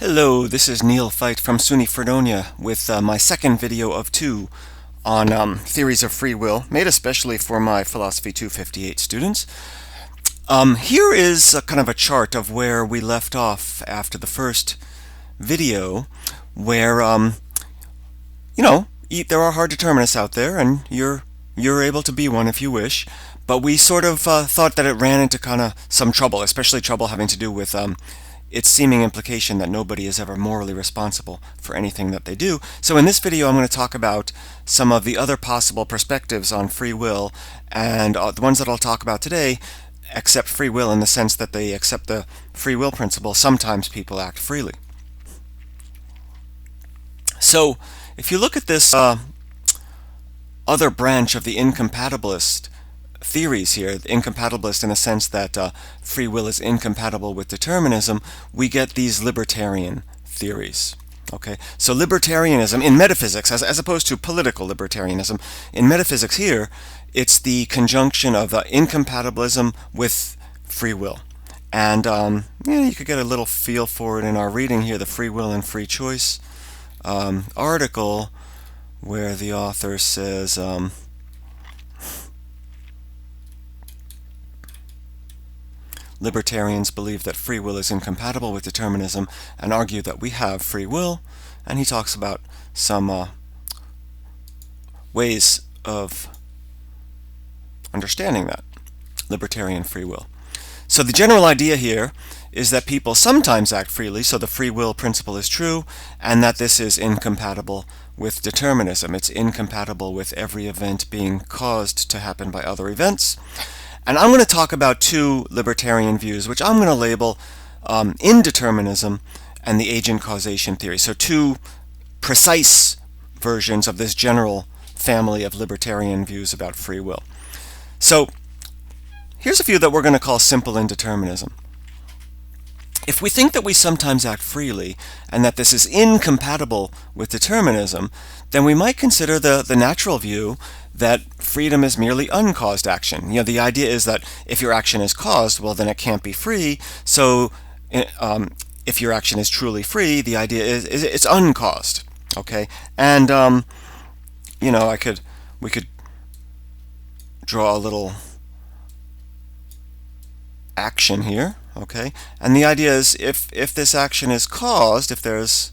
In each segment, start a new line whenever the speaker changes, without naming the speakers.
Hello, this is Neil Feit from SUNY Fredonia with my second video of two on theories of free will, made especially for my Philosophy 258 students. Here is kind of a chart of where we left off after the first video, where, there are hard determinists out there, and you're able to be one if you wish, but we sort of thought that it ran into kind of some trouble, especially trouble having to do with its seeming implication that nobody is ever morally responsible for anything that they do. So in this video I'm going to talk about some of the other possible perspectives on free will, and the ones that I'll talk about today accept free will in the sense that they accept the free will principle. Sometimes people act freely. So if you look at this other branch of the incompatibilist theories here, the incompatibilist in the sense that free will is incompatible with determinism, we get these libertarian theories. Okay, so libertarianism in metaphysics, as opposed to political libertarianism, in metaphysics here, it's the conjunction of incompatibilism with free will. And you could get a little feel for it in our reading here, the Free Will and Free Choice article, where the author says, libertarians believe that free will is incompatible with determinism and argue that we have free will, and he talks about some ways of understanding that libertarian free will. So the general idea here is that people sometimes act freely, so the free will principle is true, and that this is incompatible with determinism. It's incompatible with every event being caused to happen by other events. And I'm going to talk about two libertarian views, which I'm going to label indeterminism and the agent causation theory. So two precise versions of this general family of libertarian views about free will. So here's a view that we're going to call simple indeterminism. If we think that we sometimes act freely and that this is incompatible with determinism, then we might consider the natural view that freedom is merely uncaused action. The idea is that if your action is caused, well, then it can't be free. So if your action is truly free, the idea is it's uncaused. Okay, and we could draw a little action here. Okay, and the idea is if this action is caused, if there's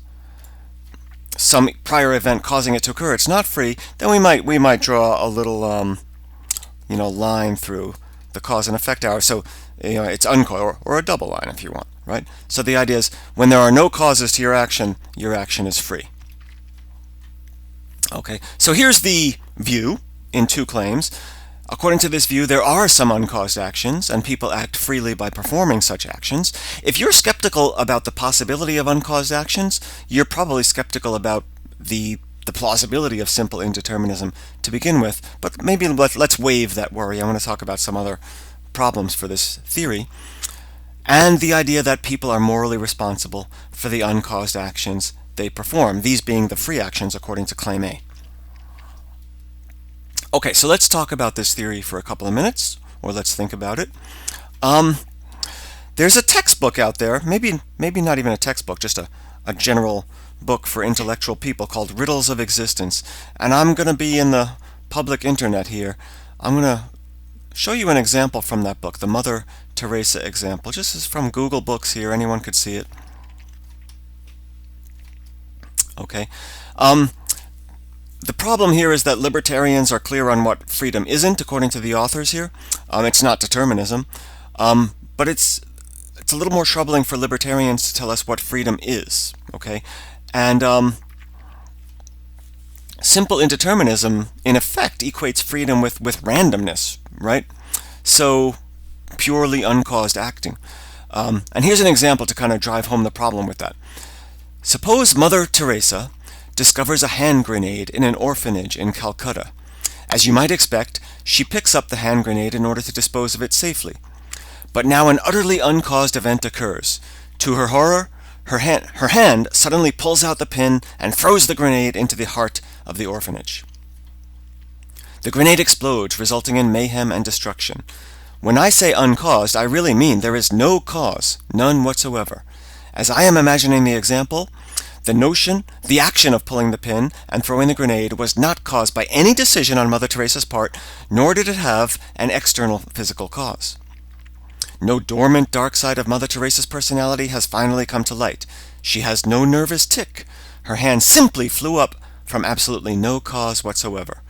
some prior event causing it to occur, it's not free, then we might draw a little line through the cause and effect arrow. So it's uncaused, or a double line if you want, right? So the idea is when there are no causes to your action is free. Okay, so here's the view in two claims. According to this view, there are some uncaused actions, and people act freely by performing such actions. If you're skeptical about the possibility of uncaused actions, you're probably skeptical about the plausibility of simple indeterminism to begin with. But maybe let's waive that worry. I want to talk about some other problems for this theory, and the idea that people are morally responsible for the uncaused actions they perform, these being the free actions according to Claim A. Okay, so let's talk about this theory for a couple of minutes, or let's think about it. There's a textbook out there, maybe not even a textbook, just a general book for intellectual people called Riddles of Existence. And I'm going to be in the public internet here. I'm going to show you an example from that book, the Mother Teresa example. Just as from Google Books here, anyone could see it. Okay. The problem here is that libertarians are clear on what freedom isn't, according to the authors here. It's not determinism, but it's a little more troubling for libertarians to tell us what freedom is. Okay, and simple indeterminism, in effect, equates freedom with randomness, right? So purely uncaused acting. And here's an example to kind of drive home the problem with that. Suppose Mother Teresa discovers a hand grenade in an orphanage in Calcutta. As you might expect, she picks up the hand grenade in order to dispose of it safely. But now an utterly uncaused event occurs. To her horror, her hand suddenly pulls out the pin and throws the grenade into the heart of the orphanage. The grenade explodes, resulting in mayhem and destruction. When I say uncaused, I really mean there is no cause, none whatsoever. As I am imagining the example, the action of pulling the pin and throwing the grenade was not caused by any decision on Mother Teresa's part, nor did it have an external physical cause. No dormant dark side of Mother Teresa's personality has finally come to light. She has no nervous tic. Her hand simply flew up from absolutely no cause whatsoever.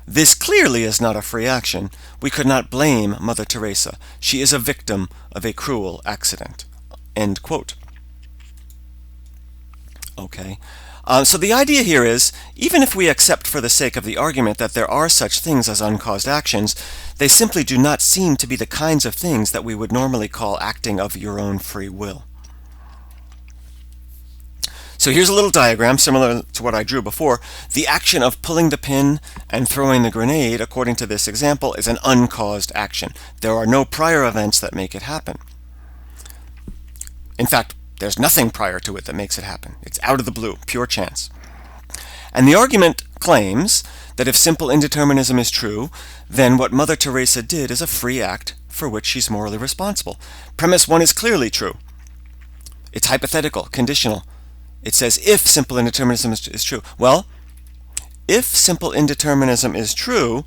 This clearly is not a free action. We could not blame Mother Teresa. She is a victim of a cruel accident." End quote. Okay. So the idea here is, even if we accept for the sake of the argument that there are such things as uncaused actions, they simply do not seem to be the kinds of things that we would normally call acting of your own free will. So here's a little diagram similar to what I drew before. The action of pulling the pin and throwing the grenade, according to this example, is an uncaused action. There are no prior events that make it happen. In fact, there's nothing prior to it that makes it happen. It's out of the blue, pure chance. And the argument claims that if simple indeterminism is true, then what Mother Teresa did is a free act for which she's morally responsible. Premise 1 is clearly true. It's hypothetical, conditional. It says if simple indeterminism is true. Well, if simple indeterminism is true,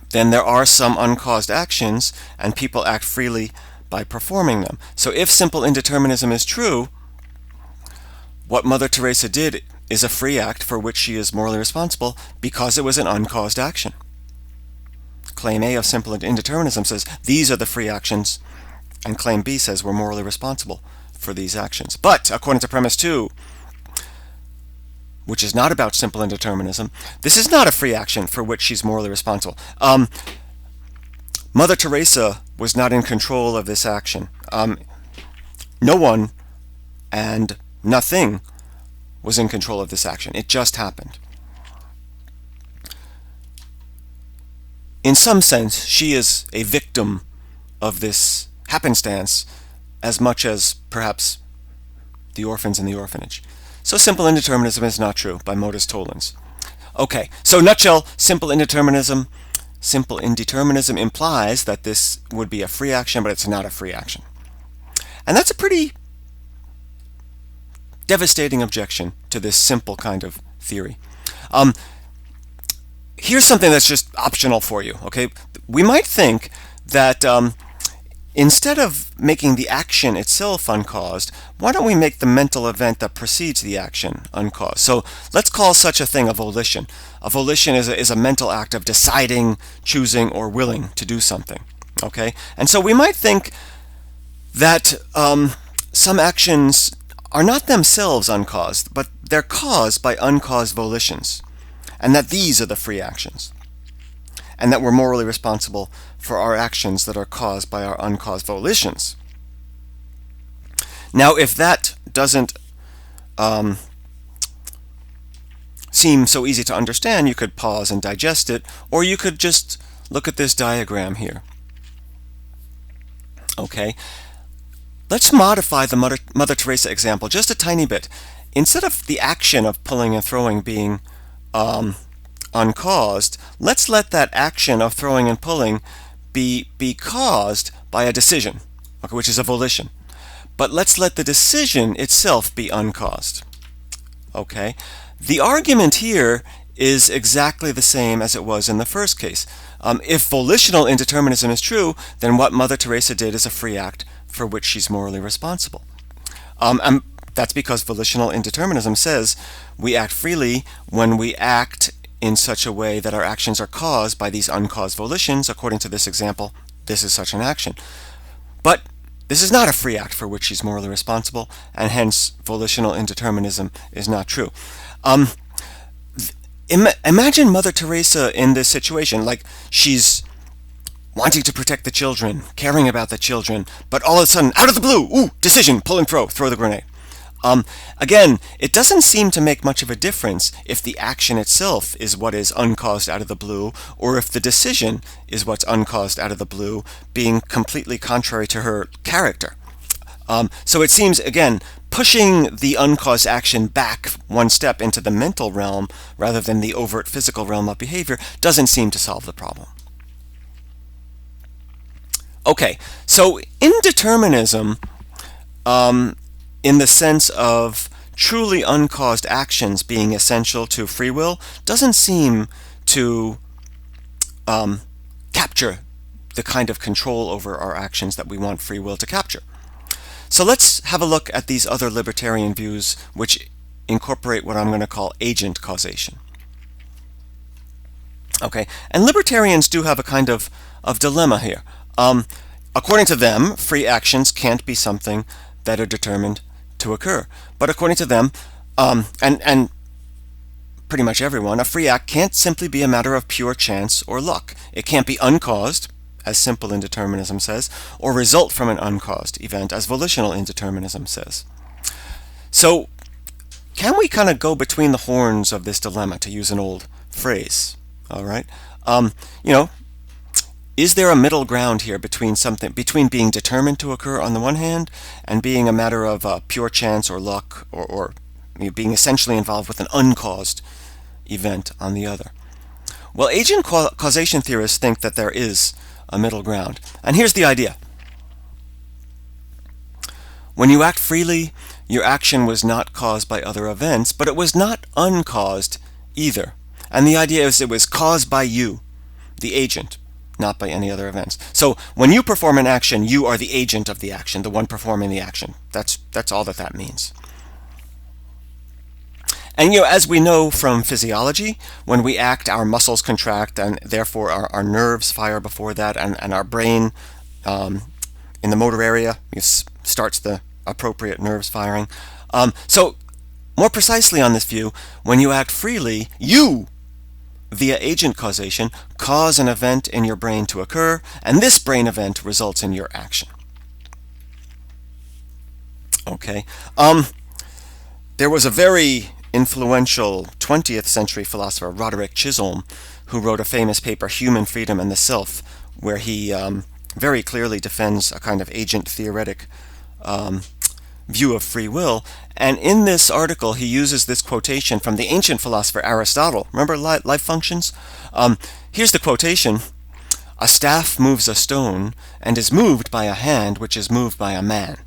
then there are some uncaused actions, and people act freely by performing them. So if simple indeterminism is true, what Mother Teresa did is a free act for which she is morally responsible because it was an uncaused action. Claim A of simple indeterminism says these are the free actions, and Claim B says we're morally responsible for these actions. But according to premise 2, which is not about simple indeterminism, this is not a free action for which she's morally responsible. Mother Teresa was not in control of this action. No one and nothing was in control of this action. It just happened. In some sense, she is a victim of this happenstance as much as perhaps the orphans in the orphanage. So simple indeterminism is not true by modus tollens. Okay, so nutshell, simple indeterminism implies that this would be a free action, but it's not a free action. And that's a pretty devastating objection to this simple kind of theory. Here's something that's just optional for you, okay? We might think that instead of making the action itself uncaused, why don't we make the mental event that precedes the action uncaused? So let's call such a thing a volition. A volition is a mental act of deciding, choosing, or willing to do something. Okay? And so we might think that some actions are not themselves uncaused, but they're caused by uncaused volitions, and that these are the free actions, and that we're morally responsible for our actions that are caused by our uncaused volitions. Now, if that doesn't seem so easy to understand, you could pause and digest it, or you could just look at this diagram here. Okay, let's modify the Mother Teresa example just a tiny bit. Instead of the action of pulling and throwing being uncaused, let's let that action of throwing and pulling be caused by a decision, okay, which is a volition. But let's let the decision itself be uncaused. Okay? The argument here is exactly the same as it was in the first case. If volitional indeterminism is true, then what Mother Teresa did is a free act for which she's morally responsible. And that's because volitional indeterminism says we act freely when we act in such a way that our actions are caused by these uncaused volitions. According to this example, this is such an action. But this is not a free act for which she's morally responsible, and hence volitional indeterminism is not true. Imagine Mother Teresa in this situation, like she's wanting to protect the children, caring about the children, but all of a sudden, out of the blue, decision, pull and throw the grenade. Again, it doesn't seem to make much of a difference if the action itself is what is uncaused out of the blue, or if the decision is what's uncaused out of the blue, being completely contrary to her character. So it seems, again, pushing the uncaused action back one step into the mental realm rather than the overt physical realm of behavior doesn't seem to solve the problem. Okay, so indeterminism, in the sense of truly uncaused actions being essential to free will, doesn't seem to capture the kind of control over our actions that we want free will to capture. So let's have a look at these other libertarian views which incorporate what I'm going to call agent causation. Okay, and libertarians do have a kind of dilemma here. According to them, free actions can't be something that are determined to occur. But according to them, and pretty much everyone, a free act can't simply be a matter of pure chance or luck. It can't be uncaused, as simple indeterminism says, or result from an uncaused event, as volitional indeterminism says. So, can we kind of go between the horns of this dilemma, to use an old phrase? All right, is there a middle ground here between being determined to occur on the one hand and being a matter of pure chance or luck, or being essentially involved with an uncaused event on the other? Well, agent causation theorists think that there is a middle ground, and here's the idea. When you act freely, your action was not caused by other events, but it was not uncaused either. And the idea is it was caused by you, the agent, not by any other events. So when you perform an action, you are the agent of the action, the one performing the action. That's all that means. And as we know from physiology, when we act, our muscles contract, and therefore our nerves fire before that, and our brain in the motor area starts the appropriate nerves firing. So more precisely on this view, when you act freely, you, via agent causation, cause an event in your brain to occur, and this brain event results in your action. Okay. There was a very influential 20th century philosopher, Roderick Chisholm, who wrote a famous paper, Human Freedom and the Self, where he very clearly defends a kind of agent theoretic view of free will. And in this article, he uses this quotation from the ancient philosopher Aristotle. Remember life functions? Here's the quotation. A staff moves a stone and is moved by a hand which is moved by a man.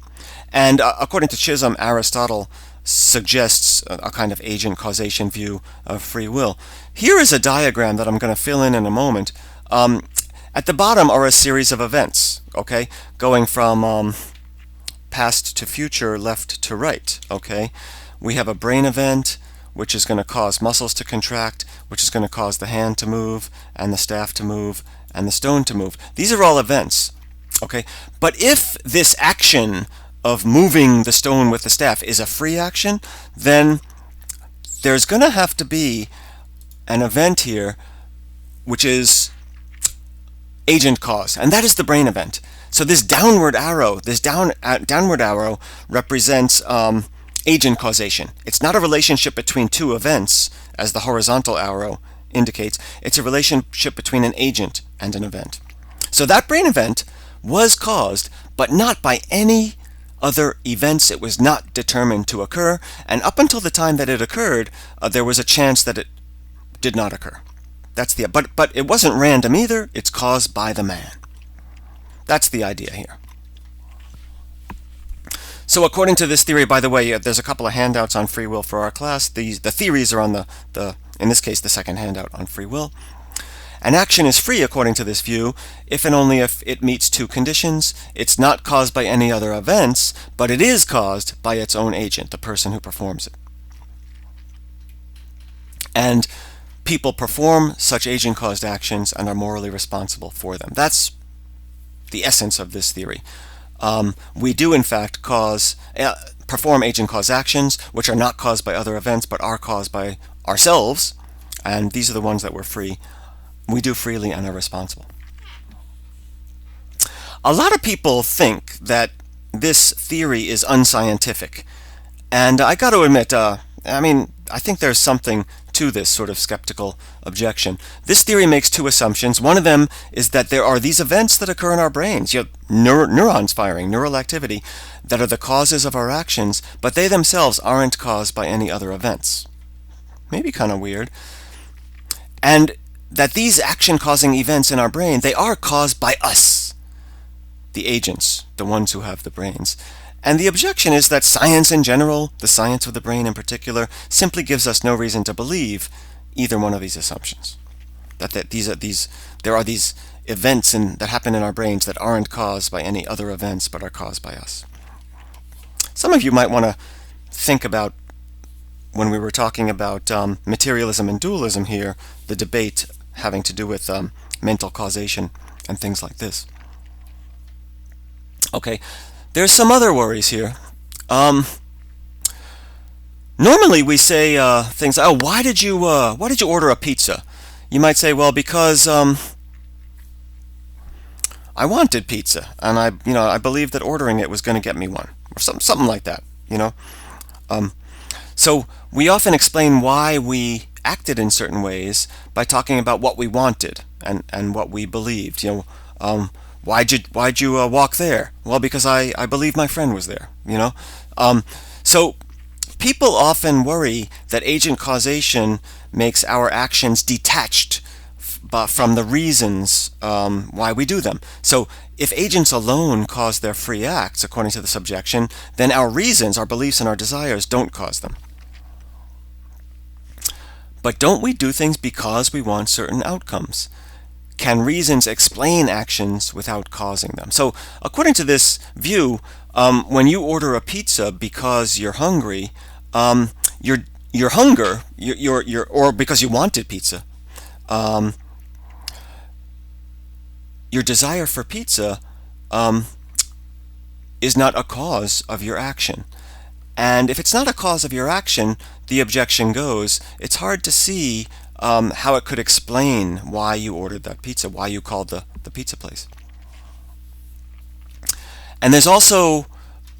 And according to Chisholm, Aristotle suggests a kind of agent causation view of free will. Here is a diagram that I'm going to fill in a moment. At the bottom are a series of events, okay, going from past to future, left to right, okay? We have a brain event, which is going to cause muscles to contract, which is going to cause the hand to move, and the staff to move, and the stone to move. These are all events, okay? But if this action of moving the stone with the staff is a free action, then there's going to have to be an event here which is agent cause, and that is the brain event. So this downward arrow, downward arrow represents agent causation. It's not a relationship between two events, as the horizontal arrow indicates. It's a relationship between an agent and an event. So that brain event was caused, but not by any other events. It was not determined to occur, and up until the time that it occurred, there was a chance that it did not occur. But it wasn't random either. It's caused by the man. That's the idea here. So according to this theory, by the way, there's a couple of handouts on free will for our class. The theories are on the in this case, the second handout on free will. An action is free according to this view if and only if it meets two conditions. It's not caused by any other events, but it is caused by its own agent, the person who performs it. And people perform such agent-caused actions and are morally responsible for them. That's the essence of this theory. We do, in fact, perform agent-caused actions which are not caused by other events but are caused by ourselves, and these are the ones that we're free. We do freely and are responsible. A lot of people think that this theory is unscientific, and I got to admit, I think there's something to this sort of skeptical objection. This theory makes two assumptions. One of them is that there are these events that occur in our brains, neurons firing, neural activity, that are the causes of our actions, but they themselves aren't caused by any other events. Maybe kind of weird. And that these action-causing events in our brain, they are caused by us. the agents, the ones who have the brains. And the objection is that science in general, the science of the brain in particular, simply gives us no reason to believe either one of these assumptions. That there are these events that happen in our brains that aren't caused by any other events but are caused by us. Some of you might want to think about, when we were talking about materialism and dualism here, the debate having to do with mental causation and things like this. Okay, there's some other worries here. Normally we say things, oh, why did you order a pizza? You might say, well, because I wanted pizza, and I believed that ordering it was going to get me one, or something like that, So we often explain why we acted in certain ways by talking about what we wanted and what we believed. Why'd you walk there? Well, because I believed my friend was there. So people often worry that agent causation makes our actions detached from the reasons why we do them. So if agents alone cause their free acts, according to this objection, then our reasons, our beliefs, and our desires don't cause them. But don't we do things because we want certain outcomes? Can reasons explain actions without causing them? So according to this view, when you order a pizza because you're hungry, your hunger, or because you wanted pizza, your desire for pizza is not a cause of your action. And if it's not a cause of your action, the objection goes, it's hard to see how it could explain why you ordered that pizza, why you called the pizza place. And there's also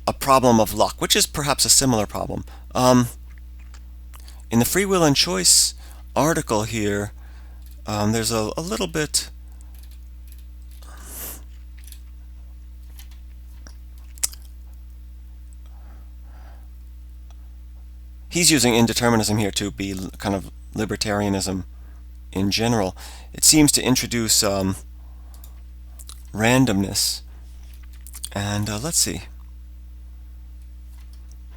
a problem of luck, which is perhaps a similar problem. In the Free Will and Choice article here, there's a little bit... He's using indeterminism here to be kind of libertarianism in general. It seems to introduce randomness. And let's see.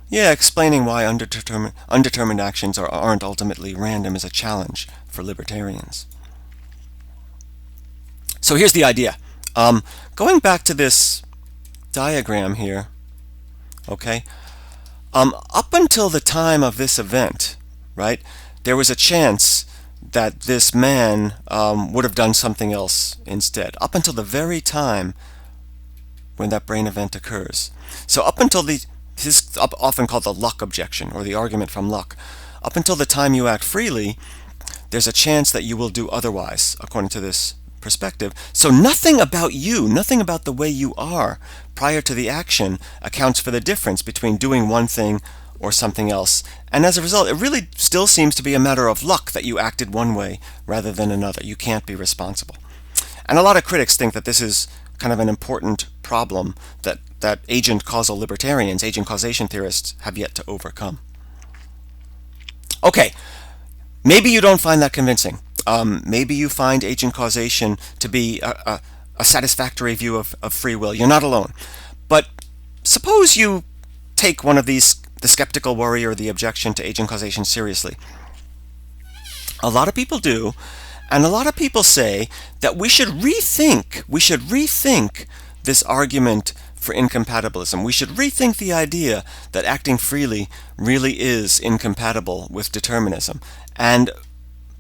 Yeah, explaining why undetermined actions aren't ultimately random is a challenge for libertarians. So here's the idea. Going back to this diagram here, okay? Up until the time of this event, right, there was a chance that this man would have done something else instead, up until the very time when that brain event occurs. So up until this is often called the luck objection, or the argument from luck. Up until the time you act freely, there's a chance that you will do otherwise, according to this perspective. So nothing about you, nothing about the way you are prior to the action accounts for the difference between doing one thing or something else. And as a result, it really still seems to be a matter of luck that you acted one way rather than another. You can't be responsible. And a lot of critics think that this is kind of an important problem that agent causal libertarians, agent causation theorists, have yet to overcome. Okay, maybe you don't find that convincing. Maybe you find agent causation to be a satisfactory view of free will. You're not alone. But suppose you take one of these, the skeptical worry or the objection to agent causation, seriously. A lot of people do, and a lot of people say that we should rethink this argument for incompatibilism. We should rethink the idea that acting freely really is incompatible with determinism. And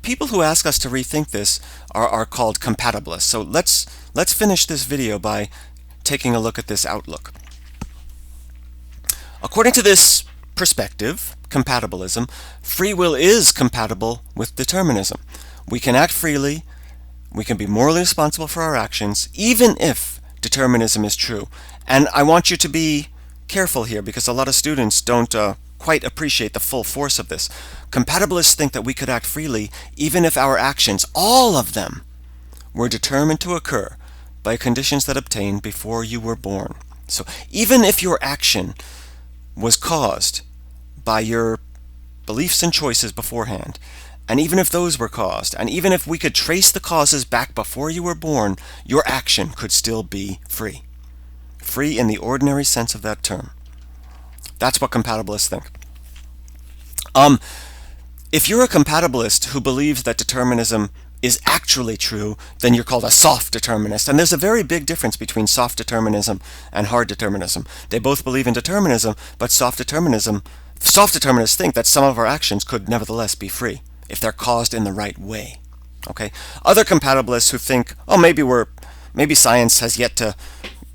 people who ask us to rethink this are called compatibilists. So let's finish this video by taking a look at this outlook. According to this perspective, compatibilism, free will is compatible with determinism. We can act freely, we can be morally responsible for our actions, even if determinism is true. And I want you to be careful here, because a lot of students don't quite appreciate the full force of this. Compatibilists think that we could act freely even if our actions, all of them, were determined to occur by conditions that obtained before you were born. So even if your action was caused by your beliefs and choices beforehand, and even if those were caused, and even if we could trace the causes back before you were born, your action could still be free. free in the ordinary sense of that term. That's what compatibilists think. If you're a compatibilist who believes that determinism is actually true, then you're called a soft determinist. And there's a very big difference between soft determinism and hard determinism. They both believe in determinism, but soft determinists think that some of our actions could nevertheless be free if they're caused in the right way. Okay? Other compatibilists who think, oh, maybe science has yet to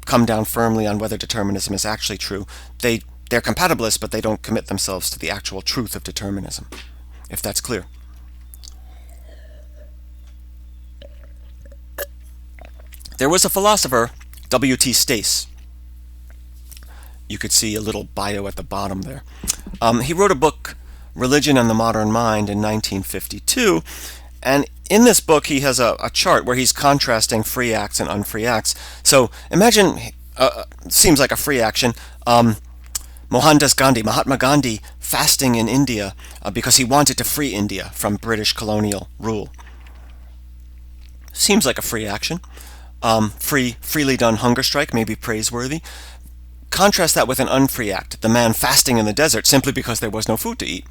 come down firmly on whether determinism is actually true. They're compatibilists, but they don't commit themselves to the actual truth of determinism, if that's clear. There was a philosopher, W.T. Stace. You could see a little bio at the bottom there. He wrote a book, Religion and the Modern Mind, in 1952, and in this book he has a chart where he's contrasting free acts and unfree acts. So imagine, seems like a free action, Mahatma Gandhi fasting in India because he wanted to free India from British colonial rule. Seems like a free action. Freely done hunger strike may be praiseworthy. Contrast that with an unfree act, the man fasting in the desert simply because there was no food to eat.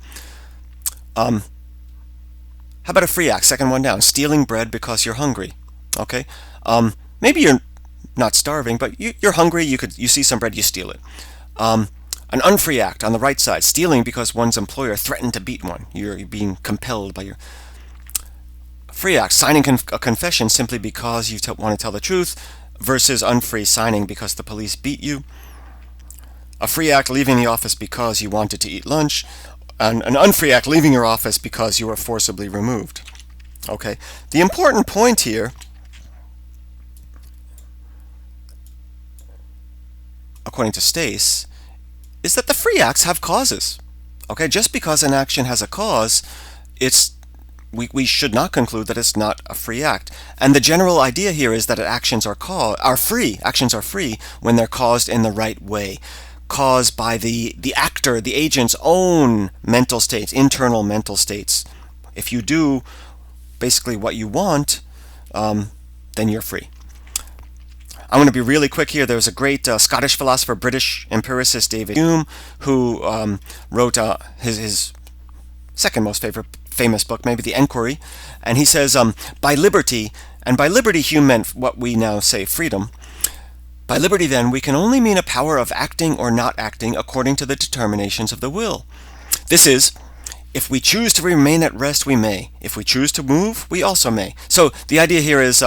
How about a free act, second one down, stealing bread because you're hungry? Okay, maybe you're not starving, but you're hungry, you see some bread, you steal it. An unfree act on the right side, stealing because one's employer threatened to beat one. You're being compelled by your... Free act, signing a confession simply because you want to tell the truth, versus unfree, signing because the police beat you. A free act, leaving the office because you wanted to eat lunch, and an unfree act, leaving your office because you were forcibly removed. Okay, the important point here, according to Stace, is that the free acts have causes. Okay, just because an action has a cause, we should not conclude that it's not a free act. And the general idea here is that actions are free. Actions are free when they're caused in the right way, caused by the actor, the agent's own mental states, internal mental states. If you do basically what you want, then you're free. I'm going to be really quick here. There's a great Scottish philosopher, British empiricist David Hume, who wrote his second most famous book, maybe The Enquiry, and he says, by liberty, and by liberty Hume meant what we now say freedom. By liberty, then, we can only mean a power of acting or not acting according to the determinations of the will. This is, if we choose to remain at rest, we may. If we choose to move, we also may. So the idea here is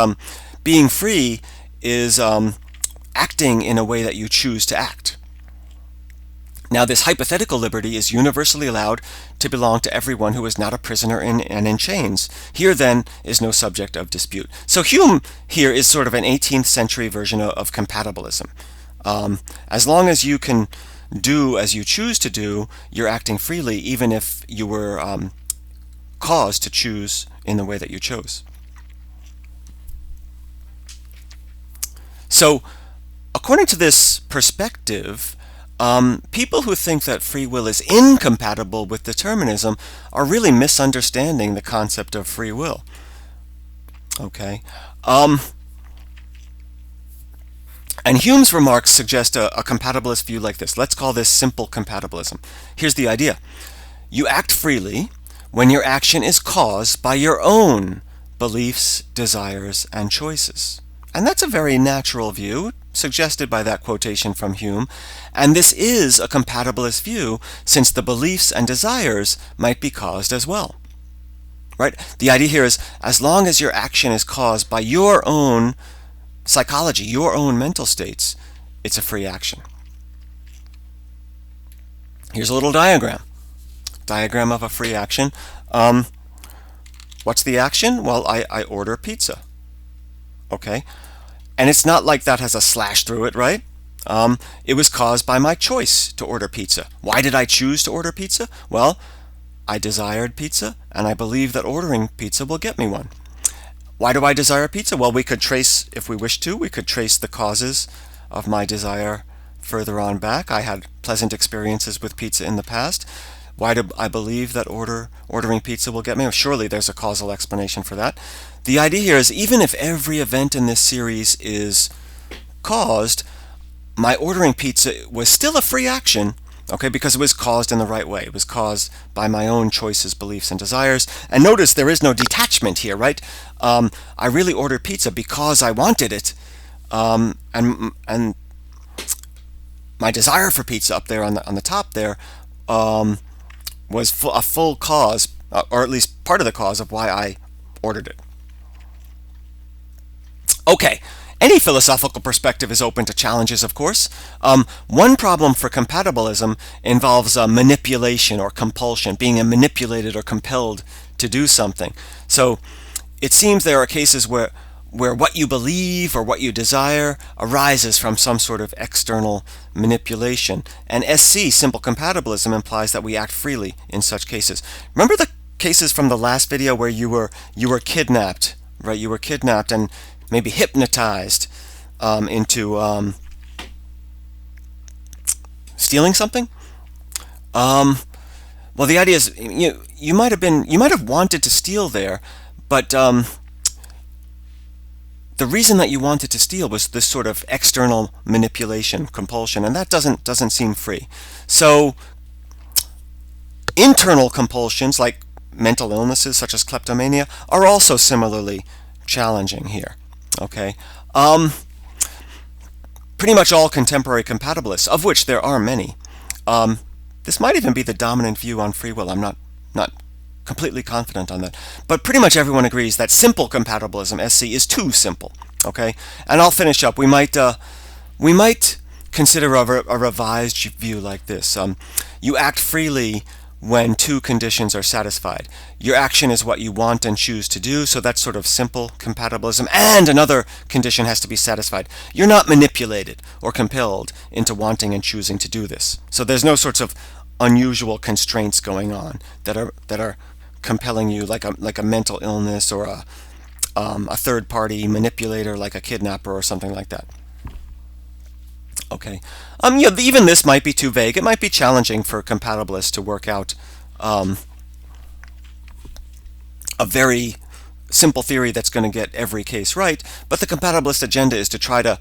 being free is acting in a way that you choose to act. Now, this hypothetical liberty is universally allowed to belong to everyone who is not a prisoner and in chains. Here, then, is no subject of dispute. So Hume here is sort of an 18th century version of compatibilism. As long as you can do as you choose to do, you're acting freely, even if you were caused to choose in the way that you chose. So, according to this perspective, people who think that free will is incompatible with determinism are really misunderstanding the concept of free will. Okay? And Hume's remarks suggest a compatibilist view like this. Let's call this simple compatibilism. Here's the idea. You act freely when your action is caused by your own beliefs, desires, and choices. And that's a very natural view, suggested by that quotation from Hume. And this is a compatibilist view, since the beliefs and desires might be caused as well. Right? The idea here is, as long as your action is caused by your own psychology, your own mental states, it's a free action. Here's a little diagram. Diagram of a free action. What's the action? Well, I order pizza. Okay? And it's not like that has a slash through it, right? It was caused by my choice to order pizza. Why did I choose to order pizza? Well, I desired pizza, and I believe that ordering pizza will get me one. Why do I desire pizza? Well, we could trace, if we wish to, we could trace the causes of my desire further on back. I had pleasant experiences with pizza in the past. Why do I believe that ordering pizza will get me? Well, surely there's a causal explanation for that. The idea here is, even if every event in this series is caused, my ordering pizza was still a free action, okay, because it was caused in the right way. It was caused by my own choices, beliefs, and desires. And notice there is no detachment here, right? I really ordered pizza because I wanted it, and my desire for pizza up there on the top there was a full cause, or at least part of the cause of why I ordered it. Okay, any philosophical perspective is open to challenges, of course. One problem for compatibilism involves manipulation or compulsion, being manipulated or compelled to do something. So it seems there are cases where what you believe or what you desire arises from some sort of external manipulation. And SC, simple compatibilism, implies that we act freely in such cases. Remember the cases from the last video where you were kidnapped, right? You were kidnapped and maybe hypnotized into stealing something. Well, the idea is you might have wanted to steal there, but the reason that you wanted to steal was this sort of external manipulation, compulsion, and that doesn't seem free. So internal compulsions like mental illnesses such as kleptomania are also similarly challenging here. Okay, pretty much all contemporary compatibilists, of which there are many, this might even be the dominant view on free will. I'm not completely confident on that, but pretty much everyone agrees that simple compatibilism, SC, is too simple. Okay, and I'll finish up. We might consider a revised view like this: you act freely when two conditions are satisfied. Your action is what you want and choose to do, so that's sort of simple compatibilism, and another condition has to be satisfied. You're not manipulated or compelled into wanting and choosing to do this. So there's no sorts of unusual constraints going on that are compelling you, like a mental illness or a third-party manipulator like a kidnapper or something like that. Okay. Even this might be too vague. It might be challenging for compatibilists to work out a very simple theory that's going to get every case right. But the compatibilist agenda is to try to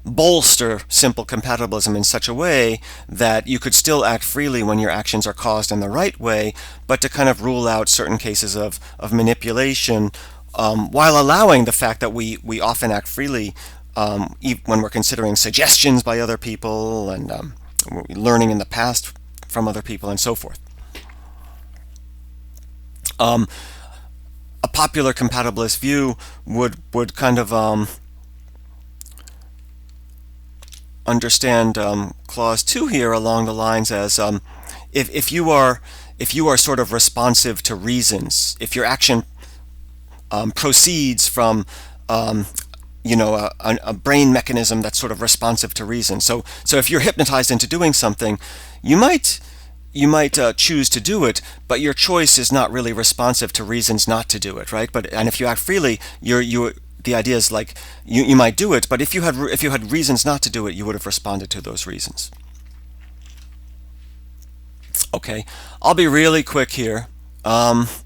bolster simple compatibilism in such a way that you could still act freely when your actions are caused in the right way, but to kind of rule out certain cases of manipulation, while allowing the fact that we often act freely when we're considering suggestions by other people and learning in the past from other people and so forth. A popular compatibilist view would kind of understand clause 2 here along the lines as if you are sort of responsive to reasons, if your action proceeds from a brain mechanism that's sort of responsive to reason. So if you're hypnotized into doing something, you might choose to do it, but your choice is not really responsive to reasons not to do it, right? And if you act freely, the idea is like you might do it, but if you had reasons not to do it, you would have responded to those reasons. Okay, I'll be really quick here. Last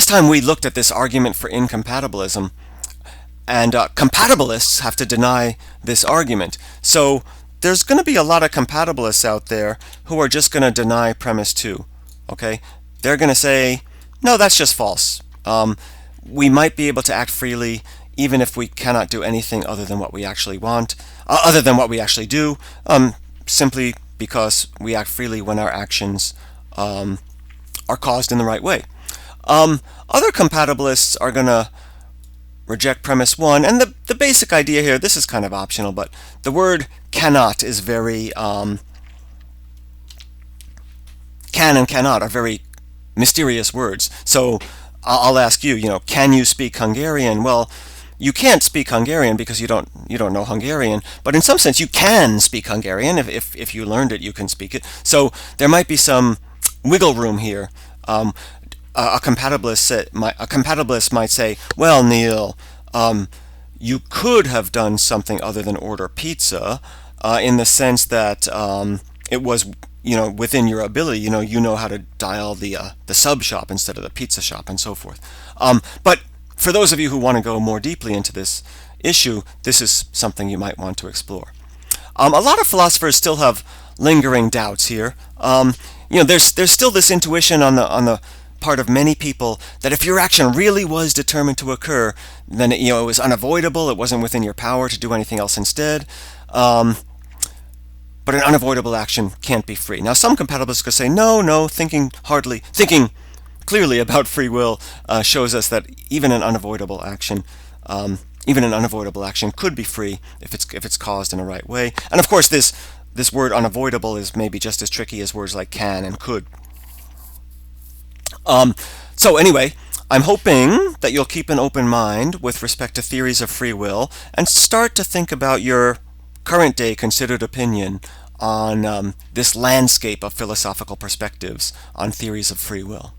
time we looked at this argument for incompatibilism, and compatibilists have to deny this argument. So there's going to be a lot of compatibilists out there who are just going to deny premise 2. Okay, they're going to say, no, that's just false. We might be able to act freely even if we cannot do anything other than what we actually want, other than what we actually do, simply because we act freely when our actions are caused in the right way. Other compatibilists are going to reject premise 1, and the basic idea here, this is kind of optional, but the word cannot is very, can and cannot are very mysterious words. So I'll ask you, can you speak Hungarian? Well, you can't speak Hungarian because you don't know Hungarian, but in some sense you can speak Hungarian. If you learned it, you can speak it. So there might be some wiggle room here. A compatibilist might say, well, Neil, you could have done something other than order pizza, in the sense that it was within your ability. You know how to dial the sub shop instead of the pizza shop and so forth. But for those of you who want to go more deeply into this issue, this is something you might want to explore. A lot of philosophers still have lingering doubts here. There's still this intuition on the part of many people that if your action really was determined to occur, then it was unavoidable. It wasn't within your power to do anything else instead. But an unavoidable action can't be free. Now, some compatibilists could say, no, thinking clearly about free will shows us that even an unavoidable action could be free if it's caused in the right way. And of course, this word unavoidable is maybe just as tricky as words like can and could. So anyway, I'm hoping that you'll keep an open mind with respect to theories of free will and start to think about your current day considered opinion on this landscape of philosophical perspectives on theories of free will.